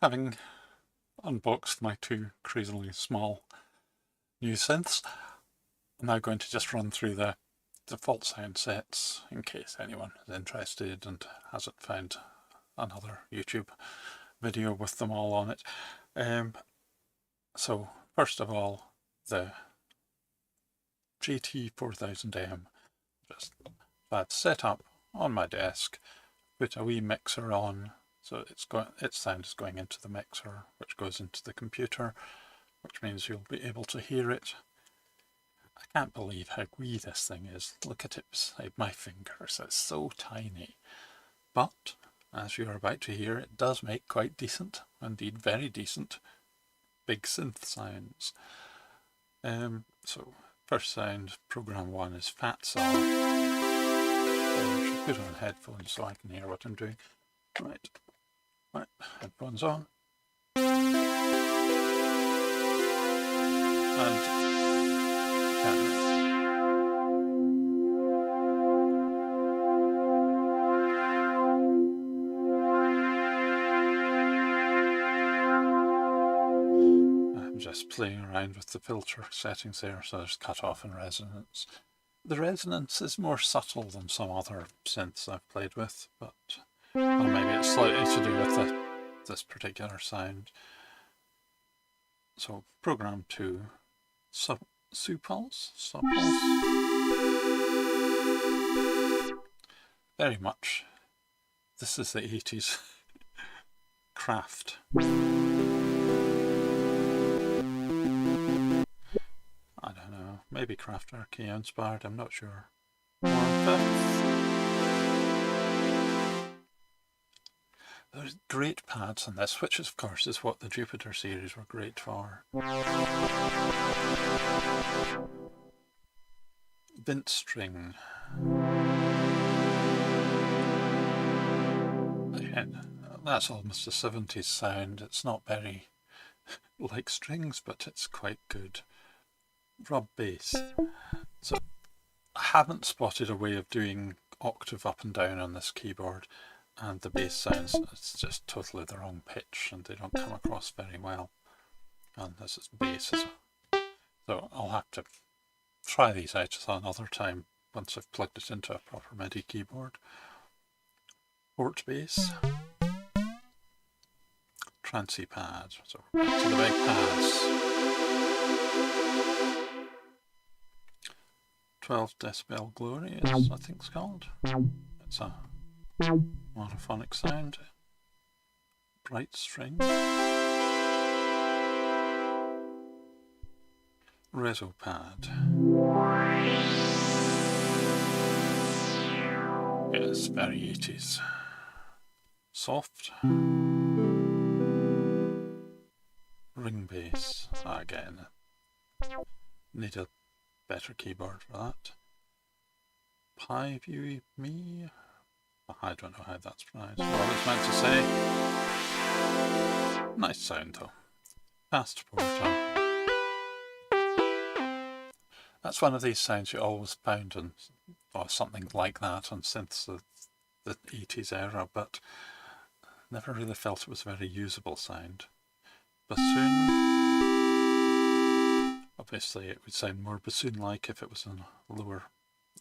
Having unboxed my two crazily small new synths, I'm now going to just run through the default sound sets in case anyone is interested and hasn't found another YouTube video with them all on it. So first of all, the JT-4000M, just that set up on my desk, put a wee mixer on, so its sound is going into the mixer, which goes into the computer, which means you'll be able to hear it. I can't believe how wee this thing is. Look at it beside my fingers, it's so tiny. But, as you're about to hear, it does make quite decent, indeed very decent, big synth sounds. So, first sound, program 1 is Fat Saw. I should put on headphones so I can hear what I'm doing. Right, headphones on. And I'm just playing around with the filter settings there, so there's cut-off and resonance. The resonance is more subtle than some other synths I've played with, but or maybe it's slightly to do with this particular sound. So program 2, Supulse. Very much, this is the 80s craft. I don't know, maybe Kraftwerk inspired, I'm not sure. There's great pads on this, which of course is what the Jupiter series were great for. Bint string. Again, that's almost a 70s sound. It's not very like strings, but it's quite good. Rub bass. So I haven't spotted a way of doing octave up and down on this keyboard, and the bass sounds, it's just totally the wrong pitch and they don't come across very well. And this is bass, so I'll have to try these out another time once I've plugged it into a proper MIDI keyboard. Port bass. Trancy pad, so back to the big pads. 12 decibel glory is, I think it's called. It's a monophonic sound. Bright string. Reso pad. Yes, very 80s. Soft. Ring bass. Again, need a better keyboard for that. Pi View Me. I don't know how that's pronounced. What it's meant to say. Nice sound though. Fast portal. That's one of these sounds you always found in, or something like that on synths of the 80s era, but never really felt it was a very usable sound. Bassoon. Obviously it would sound more bassoon-like if it was in a lower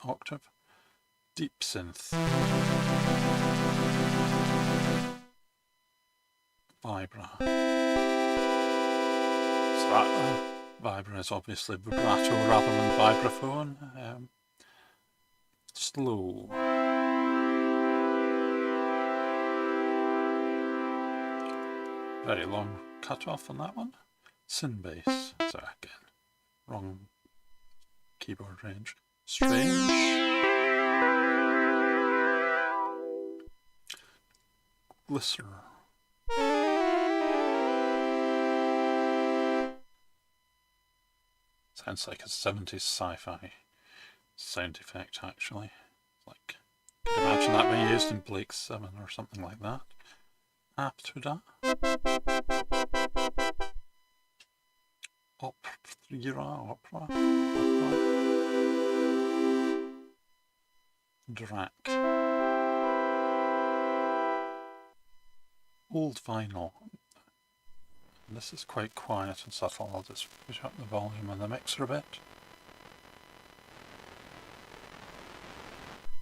octave. Deep synth. Vibra. So that vibra is obviously vibrato rather than vibraphone. Slow. Very long cut-off on that one. Syn bass. So again, wrong keyboard range. Strange. Glisser. Sounds like a 70s sci-fi sound effect actually. Like, you could imagine that being used in Blake 7 or something like that. Aptuda. Opera. Drac. Old vinyl. And this is quite quiet and subtle. I'll just push up the volume on the mixer a bit.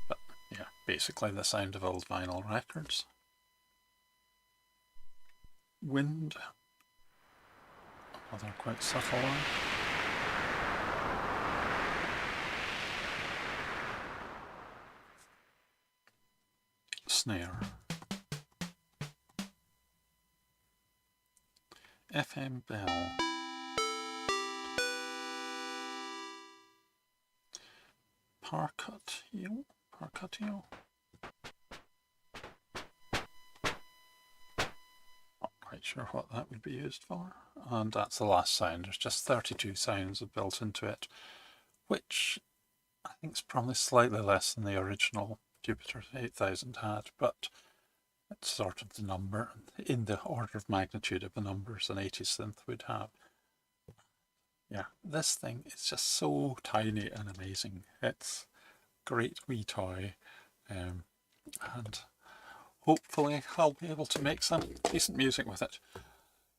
But yeah, basically the sound of old vinyl records. Wind, another quite subtle one. Snare. FM bell. Parcutio? Parcutio? Not quite sure what that would be used for. And that's the last sound. There's just 32 sounds built into it, which I think is probably slightly less than the original Jupiter 8000 had, but it's sort of the number, in the order of magnitude of the numbers an 80s synth would have. Yeah, this thing is just so tiny and amazing. It's a great wee toy, and hopefully I'll be able to make some decent music with it.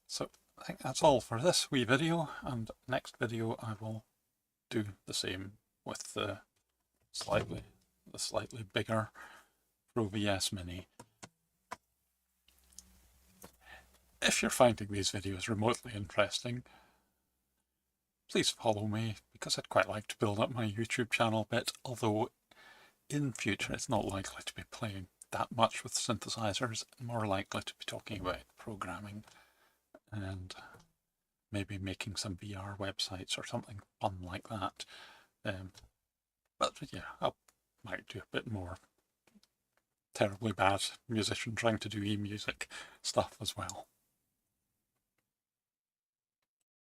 So I think that's all for this wee video, and next video I will do the same with the slightly bigger Pro VS Mini. If you're finding these videos remotely interesting, please follow me, because I'd quite like to build up my YouTube channel a bit, although in future it's not likely to be playing that much with synthesizers, more likely to be talking about programming and maybe making some VR websites or something fun like that. But yeah, I might do a bit more terribly bad musician trying to do e-music stuff as well.